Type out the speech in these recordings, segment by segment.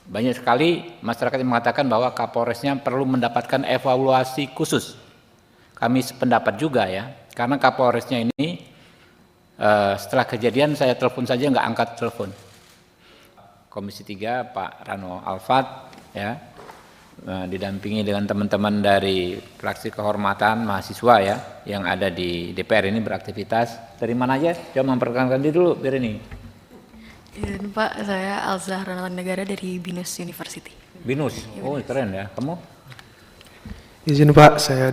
Banyak sekali masyarakat yang mengatakan bahwa Kapolresnya perlu mendapatkan evaluasi khusus. Kami sependapat juga ya, karena Kapolresnya ini setelah kejadian saya telepon saja nggak angkat telepon. Komisi 3 Pak Rano Alfat ya, didampingi dengan teman-teman dari fraksi kehormatan mahasiswa ya yang ada di DPR ini beraktivitas. Dari mana aja? Coba memperkenalkan diri dulu biar ini. Izin Pak, saya Alzahra Negara dari Binus University. Binus, oh keren ya. Kamu? Izin Pak, saya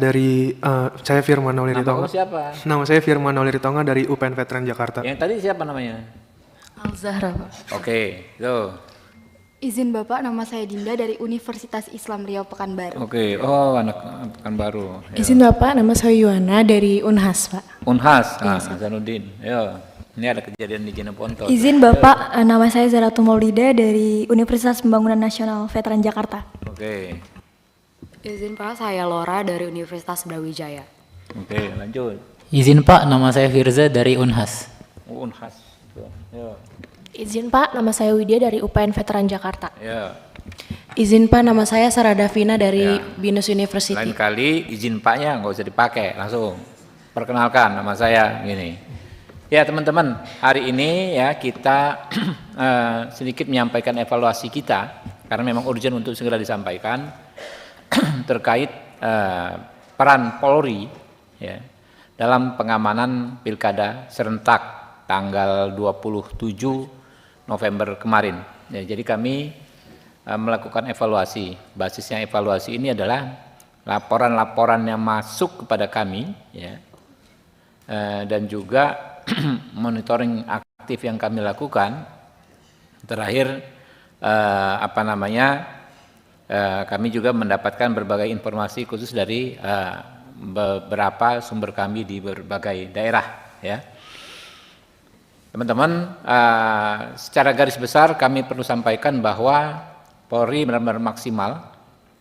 saya Firman Maulidi Nama Tonga. siapa? Nama saya Firman Maulidi Tonga dari UPN Veteran Jakarta. Yang tadi siapa namanya? Alzahra Pak. Oke, tuh. Izin Bapak, nama saya Dinda dari Universitas Islam Riau Pekanbaru. Oke, oh anak Pekanbaru. Ya. Izin Bapak, nama saya Yuwana dari Unhas, Pak. Unhas, Hasanuddin. Yo, ini ada kejadian di Jeneponto. Izin Bapak, nama saya Zaratul Maulida dari Universitas Pembangunan Nasional Veteran Jakarta. Oke, Izin Pak, saya Laura dari Universitas Brawijaya. oke, lanjut. Izin Pak, nama saya Firza dari Unhas. Unhas. Tuh, yo, Izin Pak, nama saya Widya dari UPN Veteran Jakarta. yo. Izin Pak, nama saya Sarah Davina dari Binus University. Lain kali izin Paknya nggak usah dipakai, langsung perkenalkan nama saya gini. Ya teman-teman, hari ini ya kita sedikit menyampaikan evaluasi kita karena memang urgent untuk segera disampaikan terkait peran Polri ya dalam pengamanan Pilkada serentak tanggal 27 November kemarin. Ya, jadi kami melakukan evaluasi. Basisnya evaluasi ini adalah laporan-laporan yang masuk kepada kami ya, dan juga monitoring aktif yang kami lakukan. Terakhir kami juga mendapatkan berbagai informasi khusus dari beberapa sumber kami di berbagai daerah ya. Teman-teman, secara garis besar kami perlu sampaikan bahwa Polri benar-benar maksimal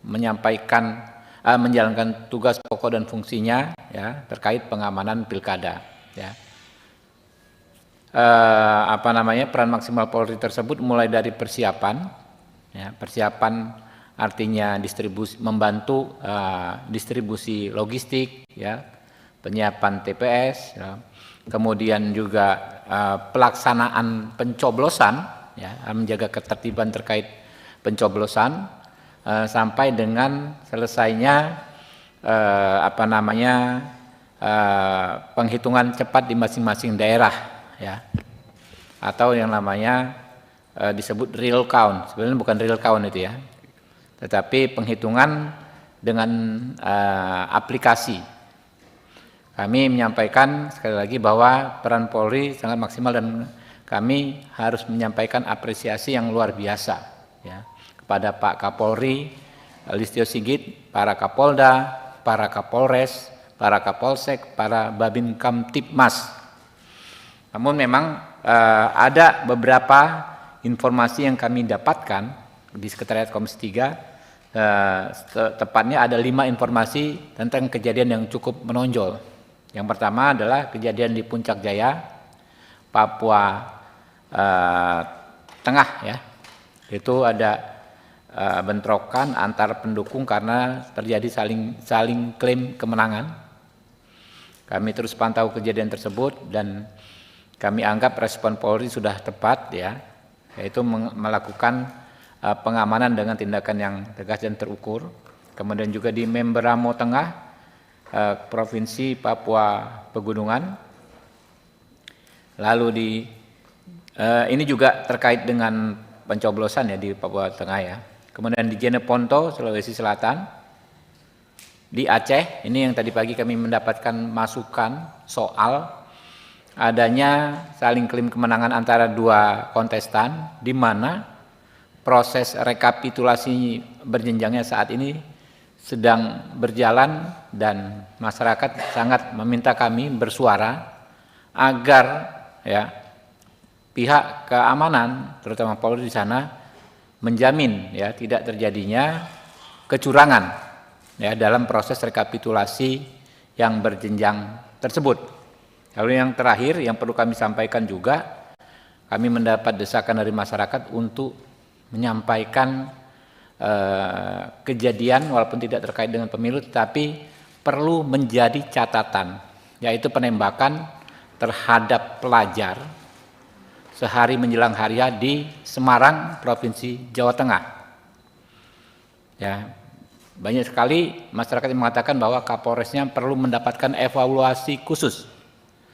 menjalankan tugas pokok dan fungsinya ya terkait pengamanan pilkada ya. Peran maksimal Polri tersebut mulai dari persiapan ya, persiapan artinya membantu distribusi logistik ya, penyiapan TPS ya, kemudian juga pelaksanaan pencoblosan ya, menjaga ketertiban terkait pencoblosan sampai dengan selesainya penghitungan cepat di masing-masing daerah ya, atau yang namanya disebut real count. Sebenarnya bukan real count itu ya, tetapi penghitungan dengan aplikasi. Kami menyampaikan sekali lagi bahwa peran Polri sangat maksimal dan kami harus menyampaikan apresiasi yang luar biasa ya, kepada Pak Kapolri Listio Sigit, para Kapolda, para Kapolres, para Kapolsek, para Babin Kamtibmas. Namun memang ada beberapa informasi yang kami dapatkan di Sekretariat Komisi 3, tepatnya ada 5 informasi tentang kejadian yang cukup menonjol. Yang pertama adalah kejadian di Puncak Jaya, Papua Tengah ya. Itu ada bentrokan antar pendukung karena terjadi saling klaim kemenangan. Kami terus pantau kejadian tersebut dan kami anggap respon Polri sudah tepat ya, yaitu melakukan pengamanan dengan tindakan yang tegas dan terukur. Kemudian juga di Memberamo Tengah, Provinsi Papua Pegunungan. Lalu ini juga terkait dengan pencoblosan ya di Papua Tengah ya. Kemudian di Jeneponto, Sulawesi Selatan. Di Aceh, ini yang tadi pagi kami mendapatkan masukan soal adanya saling klaim kemenangan antara 2 kontestan, di mana proses rekapitulasi berjenjangnya saat ini sedang berjalan dan masyarakat sangat meminta kami bersuara agar ya pihak keamanan terutama Polri di sana menjamin ya tidak terjadinya kecurangan ya dalam proses rekapitulasi yang berjenjang tersebut. Lalu yang terakhir yang perlu kami sampaikan juga, kami mendapat desakan dari masyarakat untuk menyampaikan kejadian walaupun tidak terkait dengan pemilu, tetapi perlu menjadi catatan, yaitu penembakan terhadap pelajar sehari menjelang hari H di Semarang, Provinsi Jawa Tengah. Ya, banyak sekali masyarakat yang mengatakan bahwa Kapolresnya perlu mendapatkan evaluasi khusus.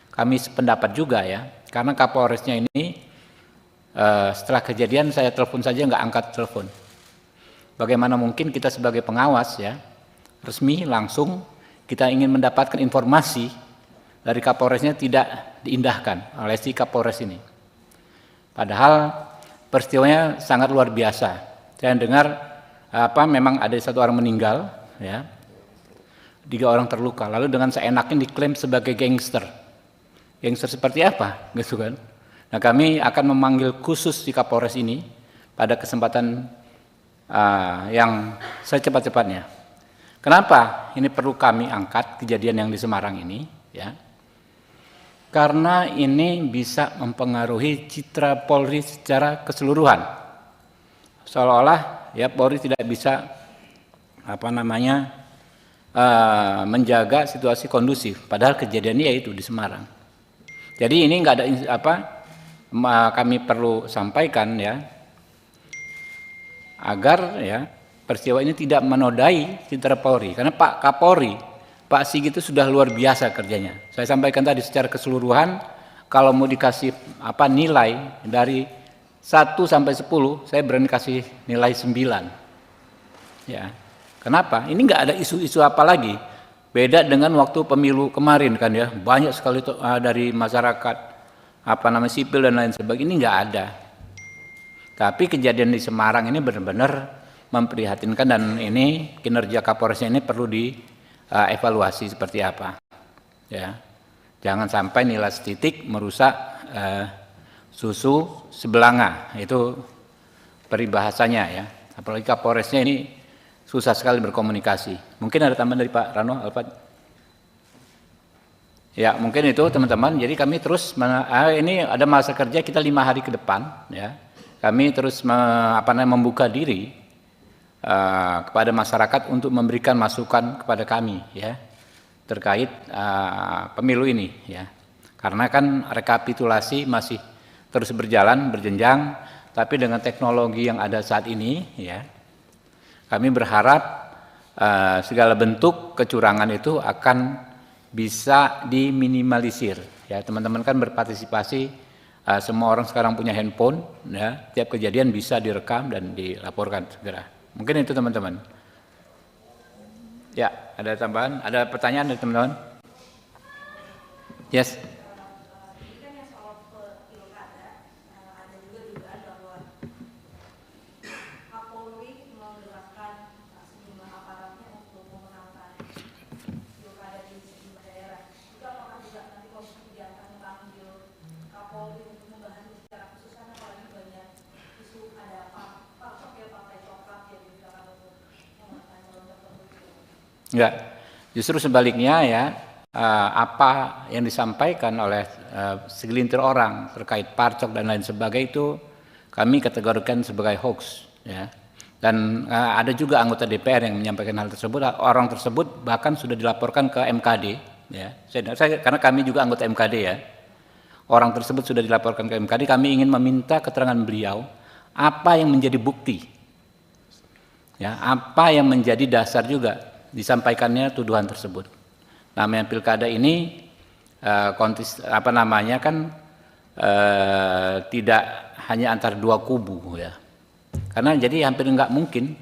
Kami sependapat juga ya, karena Kapolresnya ini setelah kejadian saya telepon saja nggak angkat telepon. Bagaimana mungkin kita sebagai pengawas ya, resmi langsung kita ingin mendapatkan informasi dari Kapolresnya tidak diindahkan oleh si Kapolres ini. Padahal peristiwanya sangat luar biasa. Saya dengar memang ada 1 orang meninggal, ya, 3 orang terluka. Lalu dengan seenaknya diklaim sebagai gangster. Gangster seperti apa, gitu kan? Nah, kami akan memanggil khusus si Kapolres ini pada kesempatan yang secepat-cepatnya. Kenapa ini perlu kami angkat kejadian yang di Semarang ini? Ya, karena ini bisa mempengaruhi citra Polri secara keseluruhan. Seolah-olah ya Polri tidak bisa menjaga situasi kondusif. Padahal kejadiannya yaitu di Semarang. Jadi ini nggak ada kami perlu sampaikan ya, agar ya peristiwa ini tidak menodai citra Polri, karena Pak Kapolri, Pak Sigit itu sudah luar biasa kerjanya. Saya sampaikan tadi secara keseluruhan, kalau mau dikasih nilai dari 1 sampai 10, saya berani kasih nilai 9. Ya, kenapa? Ini nggak ada isu-isu apa lagi. Beda dengan waktu pemilu kemarin kan ya, banyak sekali dari masyarakat sipil dan lain sebagainya, ini nggak ada. Tapi kejadian di Semarang ini benar-benar memprihatinkan, dan ini kinerja Kapolresnya ini perlu dievaluasi seperti apa. Ya, jangan sampai nilai setitik merusak susu sebelanga, itu peribahasanya ya. Apalagi Kapolresnya ini susah sekali berkomunikasi. Mungkin ada tambahan dari Pak Rano, Alfat? Ya, mungkin itu teman-teman. Jadi kami terus ini ada masa kerja kita 5 hari ke depan ya. Kami terus membuka diri kepada masyarakat untuk memberikan masukan kepada kami ya terkait pemilu ini ya, karena kan rekapitulasi masih terus berjenjang, tapi dengan teknologi yang ada saat ini ya, kami berharap segala bentuk kecurangan itu akan bisa diminimalisir ya. Teman-teman kan berpartisipasi, semua orang sekarang punya handphone ya, tiap kejadian bisa direkam dan dilaporkan segera. Mungkin itu teman-teman. Ya, ada tambahan? Ada pertanyaan dari teman-teman? Yes. Enggak, justru sebaliknya ya, apa yang disampaikan oleh segelintir orang terkait parcok dan lain sebagainya itu kami kategorikan sebagai hoax ya. Dan ada juga anggota DPR yang menyampaikan hal tersebut, orang tersebut bahkan sudah dilaporkan ke MKD ya. Karena kami juga anggota MKD ya. Orang tersebut sudah dilaporkan ke MKD, kami ingin meminta keterangan beliau apa yang menjadi bukti. Ya, apa yang menjadi dasar juga disampaikannya tuduhan tersebut. Namanya pilkada ini tidak hanya antar 2 kubu ya. Karena jadi hampir nggak mungkin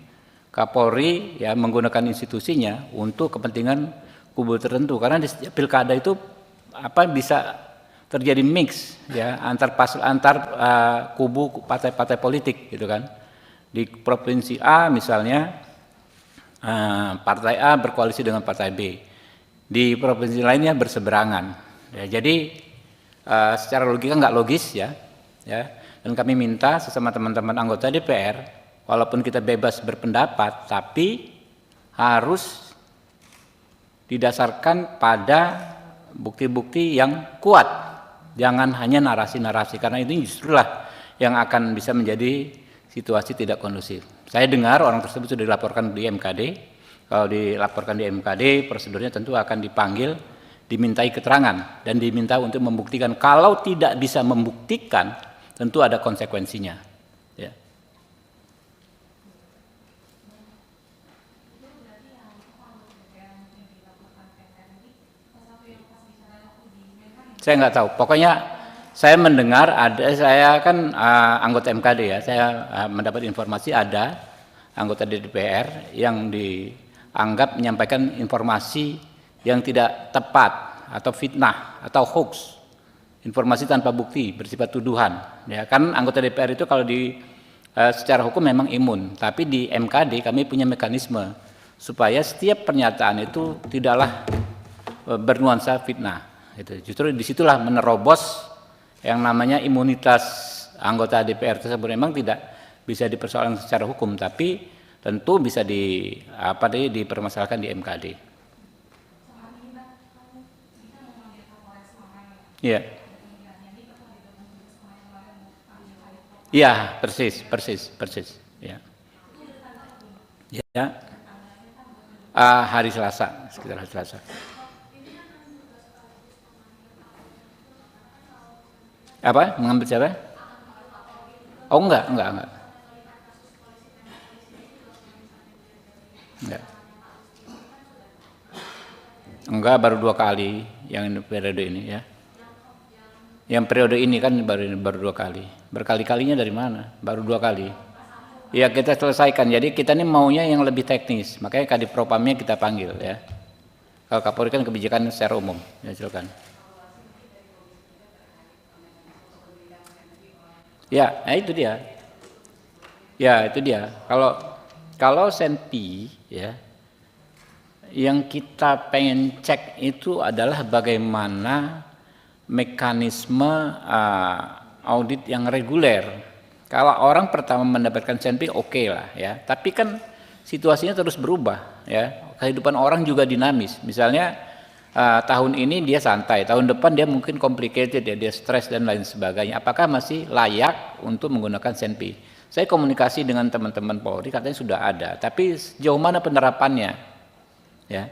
Kapolri ya menggunakan institusinya untuk kepentingan kubu tertentu, karena di pilkada itu bisa terjadi mix ya antar kubu partai-partai politik gitu kan. Di provinsi A misalnya partai A berkoalisi dengan partai B, di provinsi lainnya berseberangan. Ya, jadi secara logika nggak logis ya. Dan kami minta sesama teman-teman anggota DPR, walaupun kita bebas berpendapat, tapi harus didasarkan pada bukti-bukti yang kuat. Jangan hanya narasi-narasi, karena itu justrulah yang akan bisa menjadi situasi tidak kondusif. Saya dengar orang tersebut sudah dilaporkan di MKD. Kalau dilaporkan di MKD, prosedurnya tentu akan dipanggil, dimintai keterangan, dan diminta untuk membuktikan. Kalau tidak bisa membuktikan, tentu ada konsekuensinya. Ya. Saya nggak tahu. Pokoknya saya mendengar saya kan anggota MKD ya. Saya mendapat informasi ada anggota DPR yang dianggap menyampaikan informasi yang tidak tepat atau fitnah atau hoax, informasi tanpa bukti bersifat tuduhan. Ya kan anggota DPR itu kalau secara hukum memang imun, tapi di MKD kami punya mekanisme supaya setiap pernyataan itu tidaklah bernuansa fitnah. Gitu. Justru disitulah menerobos yang namanya imunitas anggota DPR tersebut. Memang tidak bisa dipersoalkan secara hukum, tapi tentu bisa dipermasalahkan di MKD. Iya. Iya, persis. Ya. Ya. Hari Selasa, sekitar hari Selasa. Apa? Mengambil siapa? Oh enggak. Enggak, baru 2 kali yang periode ini ya. Yang periode ini kan baru 2 kali. Berkali-kalinya dari mana? Baru 2 kali. Ya kita selesaikan. Jadi kita ini maunya yang lebih teknis. Makanya Kadipropamnya kita panggil ya. Kalau Kapolri kan kebijakan secara umum. Ya silakan. Ya, nah itu dia. Ya, itu dia. Kalau Senpi ya, yang kita pengen cek itu adalah bagaimana mekanisme audit yang reguler. Kalau orang pertama mendapatkan Senpi oke lah ya, tapi kan situasinya terus berubah ya. Kehidupan orang juga dinamis. Misalnya tahun ini dia santai, tahun depan dia mungkin complicated ya, dia stres dan lain sebagainya. Apakah masih layak untuk menggunakan Senpi? Saya komunikasi dengan teman-teman Polri, katanya sudah ada, tapi sejauh mana penerapannya? Ya,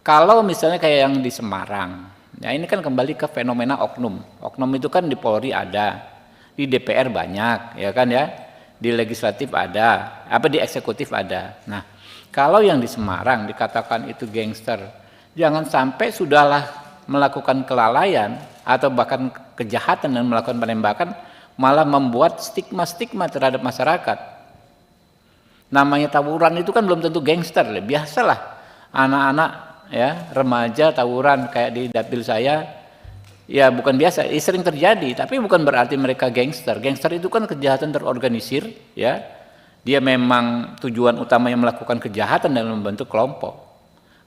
kalau misalnya kayak yang di Semarang, ya ini kan kembali ke fenomena oknum. Oknum itu kan di Polri ada, di DPR banyak, ya kan ya, di legislatif ada, di eksekutif ada. Nah, kalau yang di Semarang dikatakan itu gangster, jangan sampai sudahlah melakukan kelalaian atau bahkan kejahatan dan melakukan penembakan malah membuat stigma-stigma terhadap masyarakat. Namanya tawuran itu kan belum tentu gangster, biasalah anak-anak ya remaja tawuran kayak di dapil saya, ya bukan biasa, sering terjadi, tapi bukan berarti mereka gangster. Gangster itu kan kejahatan terorganisir, ya dia memang tujuan utamanya melakukan kejahatan dalam membentuk kelompok.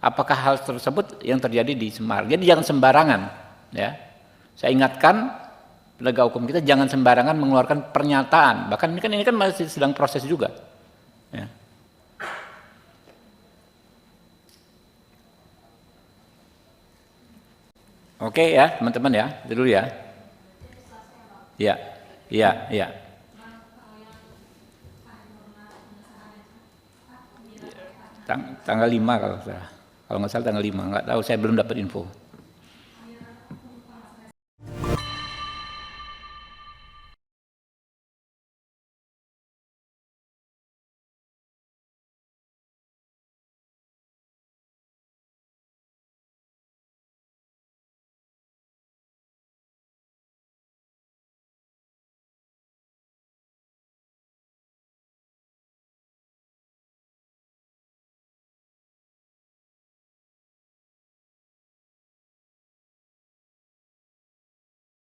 Apakah hal tersebut yang terjadi di Semarang? Jadi jangan sembarangan, ya. Saya ingatkan penegak hukum kita jangan sembarangan mengeluarkan pernyataan. Bahkan ini kan masih sedang proses juga. Ya. Oke ya, teman-teman ya, itu dulu ya. Ya. Tanggal 5 kalau salah. Kalau nggak salah tanggal 5, nggak tahu, saya belum dapat info.